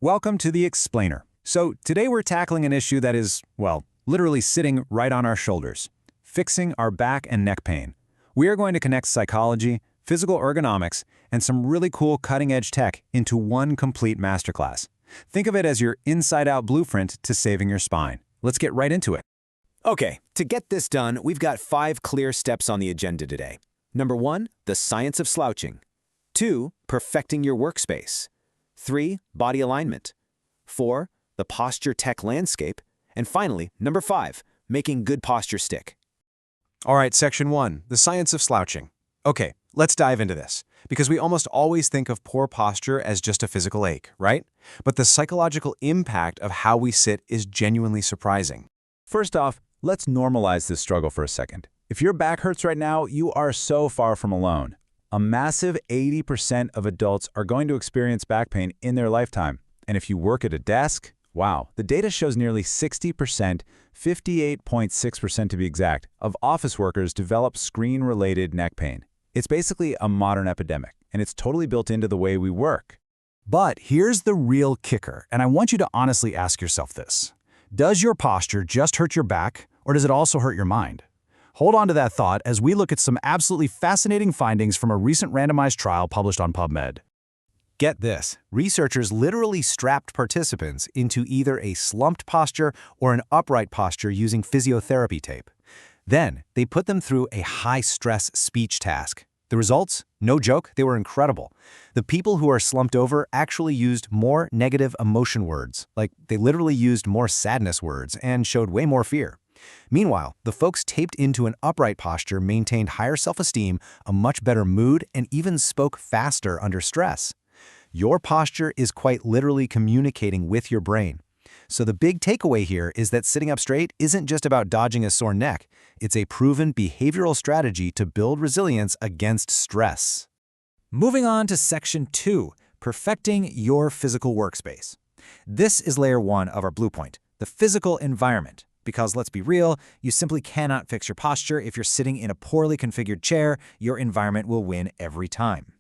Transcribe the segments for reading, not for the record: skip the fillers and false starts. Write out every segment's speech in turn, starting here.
Welcome to The Explainer. So today we're tackling an issue that is, well, literally sitting right on our shoulders, fixing our back and neck pain. We are going to connect psychology, physical ergonomics, and some really cool cutting-edge tech into one complete masterclass. Think of it as your inside-out blueprint to saving your spine. Let's get right into it. Okay, to get this done, we've got 5 clear steps on the agenda today. Number 1, the science of slouching. 2, perfecting your workspace. 3, body alignment. 4, the posture tech landscape. And finally, number 5, making good posture stick. All right, section 1, the science of slouching. Okay, let's dive into this, because we almost always think of poor posture as just a physical ache, right? But the psychological impact of how we sit is genuinely surprising. First off, let's normalize this struggle for a second. If your back hurts right now, you are so far from alone. A massive 80% of adults are going to experience back pain in their lifetime. And if you work at a desk, wow, the data shows nearly 60%, 58.6% to be exact, of office workers develop screen-related neck pain. It's basically a modern epidemic, and it's totally built into the way we work. But here's the real kicker, and I want you to honestly ask yourself this. Does your posture just hurt your back, or does it also hurt your mind? Hold on to that thought as we look at some absolutely fascinating findings from a recent randomized trial published on PubMed. Get this, researchers literally strapped participants into either a slumped posture or an upright posture using physiotherapy tape. Then, they put them through a high-stress speech task. The results? No joke, they were incredible. The people who are slumped over actually used more negative emotion words, like they literally used more sadness words and showed way more fear. Meanwhile, the folks taped into an upright posture maintained higher self-esteem, a much better mood, and even spoke faster under stress. Your posture is quite literally communicating with your brain. So the big takeaway here is that sitting up straight isn't just about dodging a sore neck. It's a proven behavioral strategy to build resilience against stress. Moving on to section 2, perfecting your physical workspace. This is layer 1 of our blueprint, the physical environment. Because let's be real, you simply cannot fix your posture if you're sitting in a poorly configured chair. Your environment will win every time.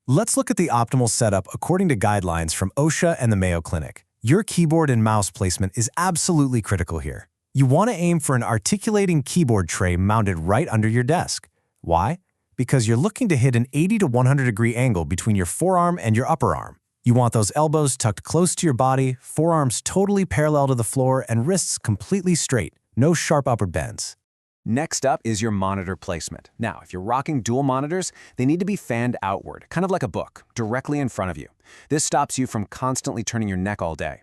Let's look at the optimal setup according to guidelines from OSHA and the Mayo Clinic. Your keyboard and mouse placement is absolutely critical here. You want to aim for an articulating keyboard tray mounted right under your desk. Why? Because you're looking to hit an 80 to 100 degree angle between your forearm and your upper arm. You want those elbows tucked close to your body, forearms totally parallel to the floor, and wrists completely straight, no sharp upward bends. Next up is your monitor placement. Now, if you're rocking dual monitors, they need to be fanned outward, kind of like a book, directly in front of you. This stops you from constantly turning your neck all day.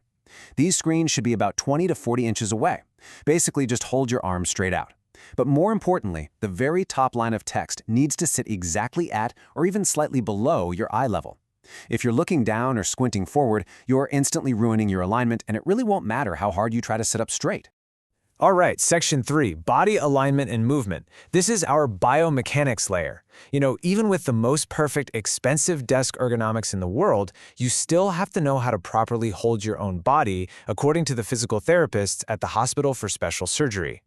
These screens should be about 20 to 40 inches away. Basically, just hold your arms straight out. But more importantly, the very top line of text needs to sit exactly at or even slightly below your eye level. If you're looking down or squinting forward, you're instantly ruining your alignment, and it really won't matter how hard you try to sit up straight. All right, section 3, body alignment and movement. This is our biomechanics layer. Even with the most perfect, expensive desk ergonomics in the world, you still have to know how to properly hold your own body, according to the physical therapists at the Hospital for Special Surgery.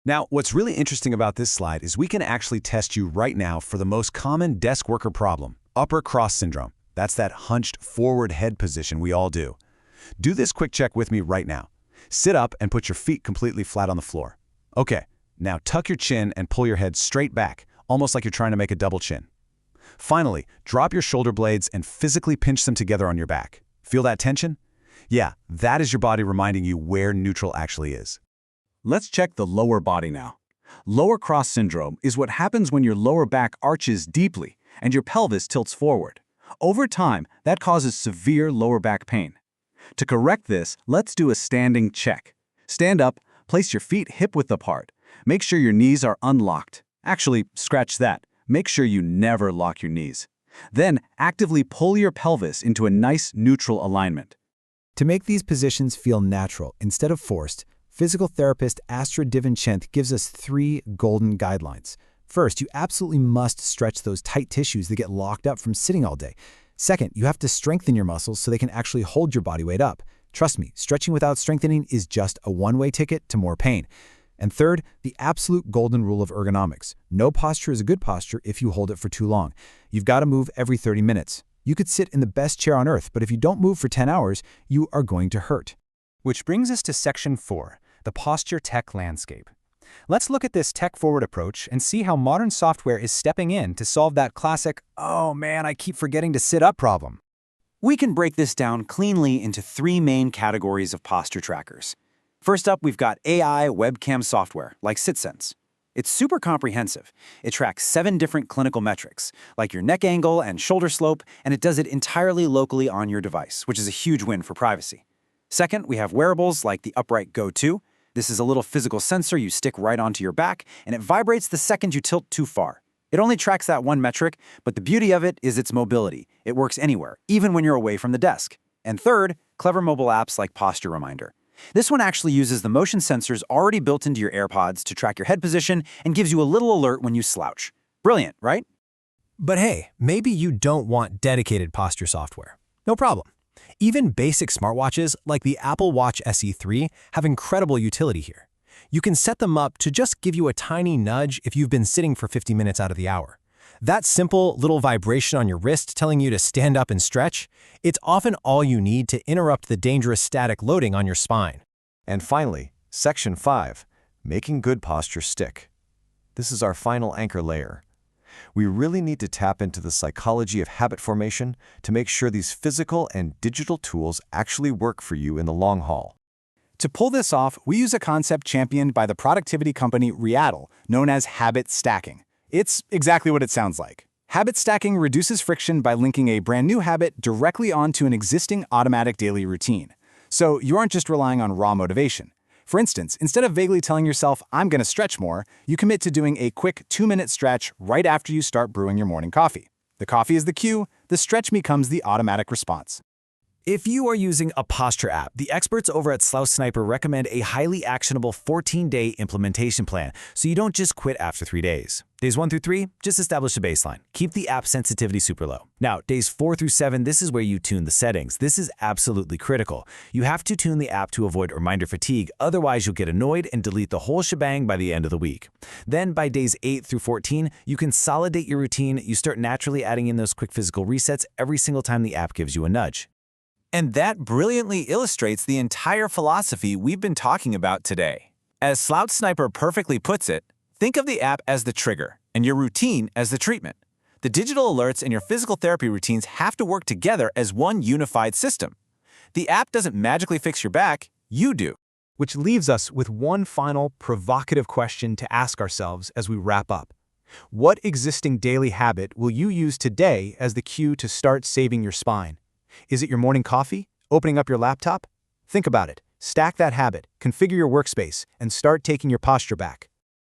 Now, what's really interesting about this slide is we can actually test you right now for the most common desk worker problem, upper cross syndrome. That's that hunched forward head position we all do. Do this quick check with me right now. Sit up and put your feet completely flat on the floor. Okay, now tuck your chin and pull your head straight back, almost like you're trying to make a double chin. Finally, drop your shoulder blades and physically pinch them together on your back. Feel that tension? Yeah, that is your body reminding you where neutral actually is. Let's check the lower body now. Lower cross syndrome is what happens when your lower back arches deeply and your pelvis tilts forward. Over time, that causes severe lower back pain. To correct this, let's do a standing check. Stand up, place your feet hip-width apart. Make sure your knees are unlocked. Actually, scratch that. Make sure you never lock your knees. Then, actively pull your pelvis into a nice neutral alignment. To make these positions feel natural instead of forced, physical therapist Astra Divinchenth gives us 3 golden guidelines. First, you absolutely must stretch those tight tissues that get locked up from sitting all day. Second, you have to strengthen your muscles so they can actually hold your body weight up. Trust me, stretching without strengthening is just a one-way ticket to more pain. And third, the absolute golden rule of ergonomics. No posture is a good posture if you hold it for too long. You've got to move every 30 minutes. You could sit in the best chair on earth, but if you don't move for 10 hours, you are going to hurt. Which brings us to Section 4, the posture tech landscape. Let's look at this tech-forward approach and see how modern software is stepping in to solve that classic, "oh man, I keep forgetting to sit up" problem. We can break this down cleanly into three main categories of posture trackers. First up, we've got AI webcam software, like SitSense. It's super comprehensive. It tracks 7 different clinical metrics, like your neck angle and shoulder slope, and it does it entirely locally on your device, which is a huge win for privacy. Second, we have wearables like the Upright Go 2. This is a little physical sensor you stick right onto your back, and it vibrates the second you tilt too far. It only tracks that one metric, but the beauty of it is its mobility. It works anywhere, even when you're away from the desk. And third, clever mobile apps like Posture Reminder. This one actually uses the motion sensors already built into your AirPods to track your head position and gives you a little alert when you slouch. Brilliant, right? But hey, maybe you don't want dedicated posture software. No problem. Even basic smartwatches like the Apple Watch SE3 have incredible utility here. You can set them up to just give you a tiny nudge if you've been sitting for 50 minutes out of the hour. That simple little vibration on your wrist telling you to stand up and stretch, it's often all you need to interrupt the dangerous static loading on your spine. And finally, Section 5, making good posture stick. This is our final anchor layer. We really need to tap into the psychology of habit formation to make sure these physical and digital tools actually work for you in the long haul. To pull this off, we use a concept championed by the productivity company Readdle, known as habit stacking. It's exactly what it sounds like. Habit stacking reduces friction by linking a brand new habit directly onto an existing automatic daily routine. So you aren't just relying on raw motivation. For instance, instead of vaguely telling yourself, "I'm going to stretch more," you commit to doing a quick 2-minute stretch right after you start brewing your morning coffee. The coffee is the cue, the stretch becomes the automatic response. If you are using a posture app, the experts over at Slough Sniper recommend a highly actionable 14-day implementation plan, so you don't just quit after 3 days. Days 1 through 3, just establish a baseline. Keep the app sensitivity super low. Now, days 4 through 7, this is where you tune the settings. This is absolutely critical. You have to tune the app to avoid reminder fatigue, otherwise you'll get annoyed and delete the whole shebang by the end of the week. Then by days 8 through 14, you consolidate your routine. You start naturally adding in those quick physical resets every single time the app gives you a nudge. And that brilliantly illustrates the entire philosophy we've been talking about today. As Slough Sniper perfectly puts it, think of the app as the trigger and your routine as the treatment. The digital alerts and your physical therapy routines have to work together as one unified system. The app doesn't magically fix your back, you do. Which leaves us with one final provocative question to ask ourselves as we wrap up. What existing daily habit will you use today as the cue to start saving your spine? Is it your morning coffee? Opening up your laptop? Think about it. Stack that habit, configure your workspace, and start taking your posture back.